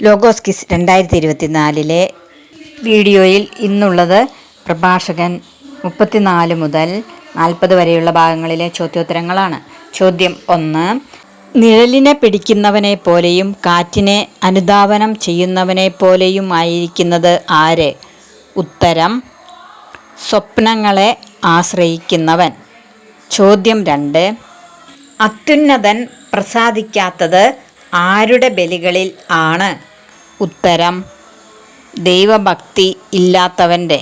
Logos kiss 2024 വീഡിയോയിൽ ഇന്നുള്ളത് പ്രഭാഷകൻ 34 മുതൽ 40 വരെയുള്ള ഭാഗങ്ങളിലെ ചോദ്യോത്തരങ്ങളാണ്. ചോദ്യം 1. നിഴലിനെ പിടിക്കുന്നവനെ പോലെയും കാറ്റിനെ അനുധാവനം ചെയ്യുന്നവനെ പോലെയും ആയിരിക്കുന്നത് ആര്? ഉത്തരം സ്വപ്നങ്ങളെ ആശ്രയിക്കുന്നവൻ. ചോദ്യം 2. അത്യുന്നതൻ പ്രസാദിക്കാത്തത് ആരുടെ ബലികളിൽ ആണ്? ഉത്തരം ദൈവഭക്തി ഇല്ലാത്തവൻ്റെ.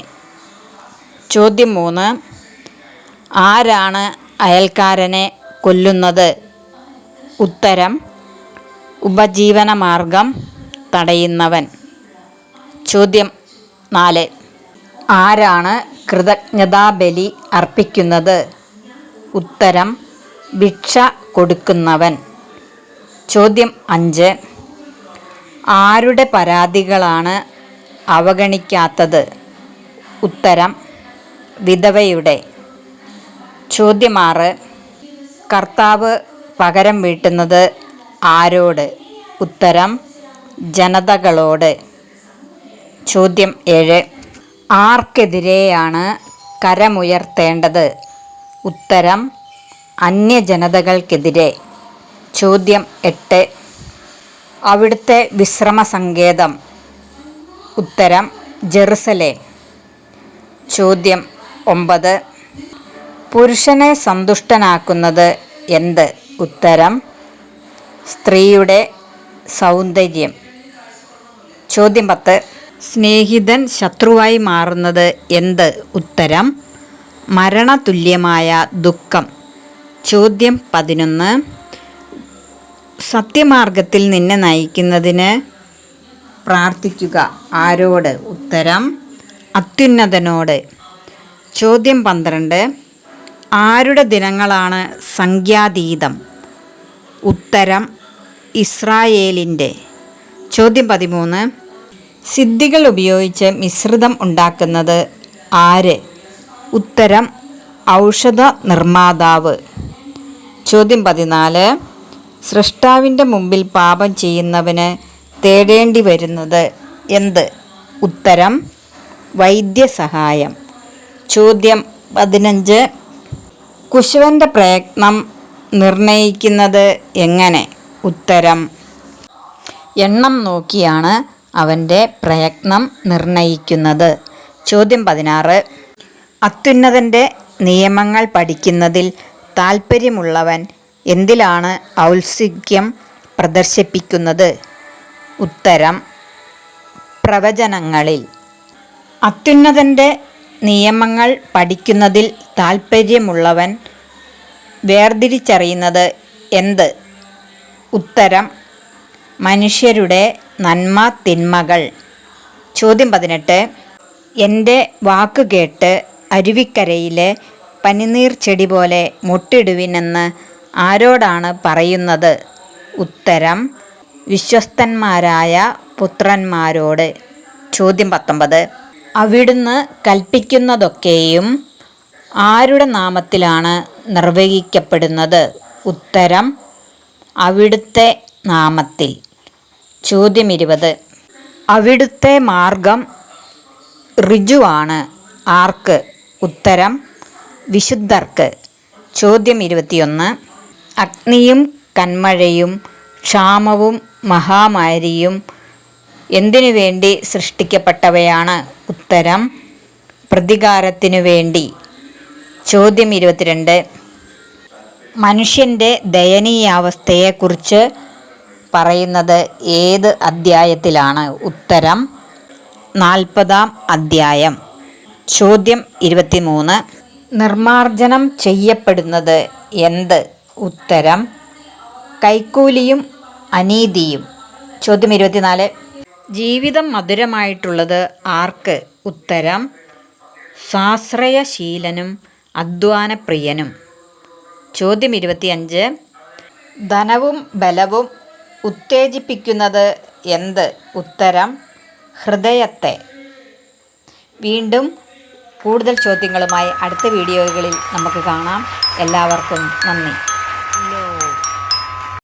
ചോദ്യം 3. ആരാണ് അയൽക്കാരനെ കൊല്ലുന്നത്? ഉത്തരം ഉപജീവനമാർഗം തടയുന്നവൻ. ചോദ്യം 4. ആരാണ് കൃതജ്ഞതാബലി അർപ്പിക്കുന്നത്? ഉത്തരം ഭിക്ഷ കൊടുക്കുന്നവൻ. ചോദ്യം 5. ആരുടെ പരാതികളാണ് അവഗണിക്കാത്തത്? ഉത്തരം വിധവയുടെ. ചോദ്യം 6. കർത്താവ് പകരം വീട്ടുന്നത് ആരോട്? ഉത്തരം ജനതകളോട്. ചോദ്യം 7. ആർക്കെതിരെയാണ് കരമുയർത്തേണ്ടത്? ഉത്തരം അന്യജനതകൾക്കെതിരെ. ചോദ്യം 8. അവിടുത്തെ വിശ്രമ സങ്കേതം? ഉത്തരം ജെറുസലേം. ചോദ്യം 9. പുരുഷനെ സന്തുഷ്ടനാക്കുന്നത് എന്ത്? ഉത്തരം സ്ത്രീയുടെ സൗന്ദര്യം. ചോദ്യം 10. സ്നേഹിതൻ ശത്രുവായി മാറുന്നത് എന്ത്? ഉത്തരം മരണതുല്യമായ ദുഃഖം. ചോദ്യം 11. സത്യമാർഗത്തിൽ നിന്നെ നയിക്കുന്നതിന് പ്രാർത്ഥിക്കുക ആരോട്? ഉത്തരം അത്യുന്നതനോട്. ചോദ്യം 12. ആരുടെ ദിനങ്ങളാണ് സംഖ്യാതീതം? ഉത്തരം ഇസ്രായേലിൻ്റെ. ചോദ്യം 13. സിദ്ധികൾ ഉപയോഗിച്ച് മിശ്രിതം ഉണ്ടാക്കുന്നത് ആര്? ഉത്തരം ഔഷധ നിർമ്മാതാവ്. ചോദ്യം 14. സൃഷ്ടാവിൻ്റെ മുമ്പിൽ പാപം ചെയ്യുന്നവന് തേടേണ്ടി വരുന്നത് എന്ത്? ഉത്തരം വൈദ്യസഹായം. ചോദ്യം 15. കുശവൻ്റെ പ്രയത്നം നിർണയിക്കുന്നത് എങ്ങനെ? ഉത്തരം എണ്ണം നോക്കിയാണ് അവൻ്റെ പ്രയത്നം നിർണയിക്കുന്നത്. ചോദ്യം 16. അത്യുന്നതൻ്റെ നിയമങ്ങൾ പഠിക്കുന്നതിൽ താൽപ്പര്യമുള്ളവൻ എന്തിലാണ് ഔത്സുക്യം പ്രദർശിപ്പിക്കുന്നത്? ഉത്തരം പ്രവചനങ്ങളിൽ. അത്യുന്നതൻ്റെ നിയമങ്ങൾ പഠിക്കുന്നതിൽ താൽപ്പര്യമുള്ളവൻ വേർതിരിച്ചറിയുന്നത് എന്ത്? ഉത്തരം മനുഷ്യരുടെ നന്മ തിന്മകൾ. ചോദ്യം 18. എൻ്റെ വാക്ക് കേട്ട് അരുവിക്കരയിലെ പനിനീർ ചെടി പോലെ മൊട്ടിടുവിനെന്ന് ആരോടാണ് പറയുന്നത്? ഉത്തരം വിശ്വസ്തന്മാരായ പുത്രന്മാരോട്. ചോദ്യം 19. അവിടുന്ന് കൽപ്പിക്കുന്നതൊക്കെയും ആരുടെ നാമത്തിലാണ് നിർവഹിക്കപ്പെടുന്നത്? ഉത്തരം അവിടുത്തെ നാമത്തിൽ. ചോദ്യം 20. അവിടുത്തെ മാർഗം ഋജുവാണ് ആർക്ക്? ഉത്തരം വിശുദ്ധർക്ക്. ചോദ്യം 21. അഗ്നിയും കന്മഴയും ക്ഷാമവും മഹാമാരിയും എന്തിനു വേണ്ടി സൃഷ്ടിക്കപ്പെട്ടവയാണ്? ഉത്തരം പ്രതികാരത്തിനു വേണ്ടി. ചോദ്യം 22. മനുഷ്യൻ്റെ ദയനീയാവസ്ഥയെക്കുറിച്ച് പറയുന്നത് ഏത് അധ്യായത്തിലാണ്? ഉത്തരം 40-ാം അധ്യായം. ചോദ്യം 23. നിർമാർജനം ചെയ്യപ്പെടുന്നത് എന്ത്? ഉത്തരം കൈക്കൂലിയും അനീതിയും. ചോദ്യം 24. ജീവിതം മധുരമായിട്ടുള്ളത് ആർക്ക്? ഉത്തരം സ്വാശ്രയശീലനും അധ്വാനപ്രിയനും. ചോദ്യം 25. ധനവും ബലവും ഉത്തേജിപ്പിക്കുന്നത് എന്ത്? ഉത്തരം ഹൃദയത്തെ. വീണ്ടും കൂടുതൽ ചോദ്യങ്ങളുമായി അടുത്ത വീഡിയോകളിൽ നമുക്ക് കാണാം. എല്ലാവർക്കും നന്ദി.